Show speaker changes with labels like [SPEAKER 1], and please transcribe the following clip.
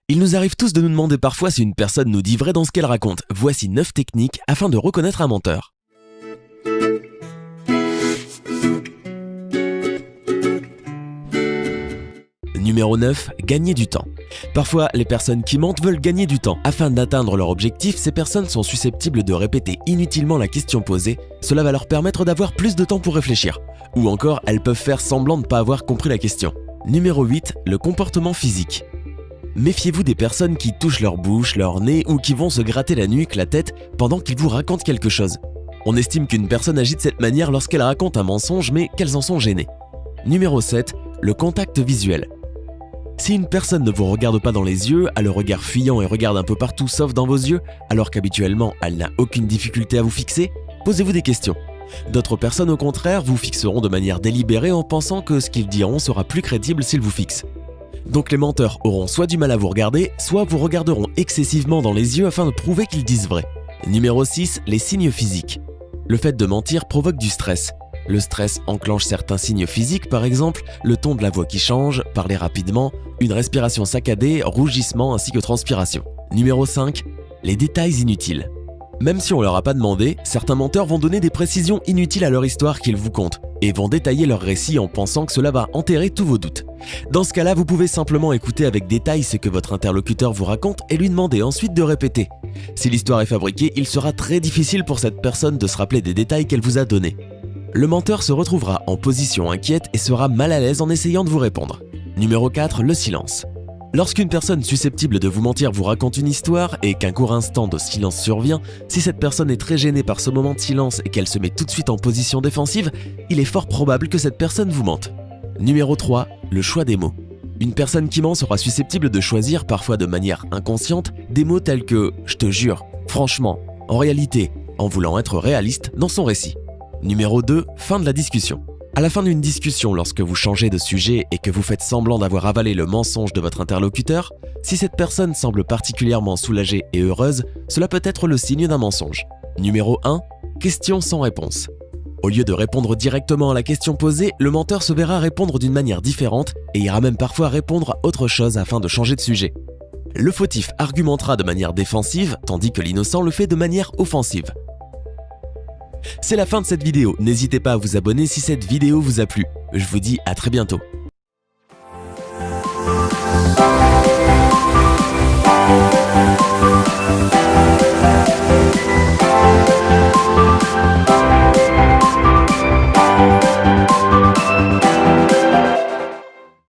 [SPEAKER 1] Il nous arrive tous de nous demander parfois si une personne nous dit vrai dans ce qu'elle raconte. Voici 9 techniques afin de reconnaître un menteur. Numéro 9, gagner du temps. Parfois, les personnes qui mentent veulent gagner du temps. Afin d'atteindre leur objectif, ces personnes sont susceptibles de répéter inutilement la question posée. Cela va leur permettre d'avoir plus de temps pour réfléchir. Ou encore, elles peuvent faire semblant de ne pas avoir compris la question. Numéro 8, le comportement physique. Méfiez-vous des personnes qui touchent leur bouche, leur nez ou qui vont se gratter la nuque, la tête pendant qu'ils vous racontent quelque chose. On estime qu'une personne agit de cette manière lorsqu'elle raconte un mensonge mais qu'elles en sont gênées. Numéro 7, le contact visuel. Si une personne ne vous regarde pas dans les yeux, a le regard fuyant et regarde un peu partout sauf dans vos yeux, alors qu'habituellement elle n'a aucune difficulté à vous fixer, posez-vous des questions. D'autres personnes au contraire vous fixeront de manière délibérée en pensant que ce qu'ils diront sera plus crédible s'ils vous fixent. Donc les menteurs auront soit du mal à vous regarder, soit vous regarderont excessivement dans les yeux afin de prouver qu'ils disent vrai. Numéro 6, les signes physiques. Le fait de mentir provoque du stress. Le stress enclenche certains signes physiques, par exemple le ton de la voix qui change, parler rapidement, une respiration saccadée, rougissement ainsi que transpiration. Numéro 5, les détails inutiles. Même si on leur a pas demandé, certains menteurs vont donner des précisions inutiles à leur histoire qu'ils vous content et vont détailler leur récit en pensant que cela va enterrer tous vos doutes. Dans ce cas-là, vous pouvez simplement écouter avec détail ce que votre interlocuteur vous raconte et lui demander ensuite de répéter. Si l'histoire est fabriquée, il sera très difficile pour cette personne de se rappeler des détails qu'elle vous a donnés. Le menteur se retrouvera en position inquiète et sera mal à l'aise en essayant de vous répondre. Numéro 4, le silence. Lorsqu'une personne susceptible de vous mentir vous raconte une histoire et qu'un court instant de silence survient, si cette personne est très gênée par ce moment de silence et qu'elle se met tout de suite en position défensive, il est fort probable que cette personne vous mente. Numéro 3, le choix des mots. Une personne qui ment sera susceptible de choisir, parfois de manière inconsciente, des mots tels que « je te jure »,« franchement »,« en réalité », en voulant être réaliste dans son récit. Numéro 2, fin de la discussion. À la fin d'une discussion, lorsque vous changez de sujet et que vous faites semblant d'avoir avalé le mensonge de votre interlocuteur, si cette personne semble particulièrement soulagée et heureuse, cela peut être le signe d'un mensonge. Numéro 1, question sans réponse. Au lieu de répondre directement à la question posée, le menteur se verra répondre d'une manière différente et ira même parfois répondre à autre chose afin de changer de sujet. Le fautif argumentera de manière défensive, tandis que l'innocent le fait de manière offensive. C'est la fin de cette vidéo, n'hésitez pas à vous abonner si cette vidéo vous a plu. Je vous dis à très bientôt.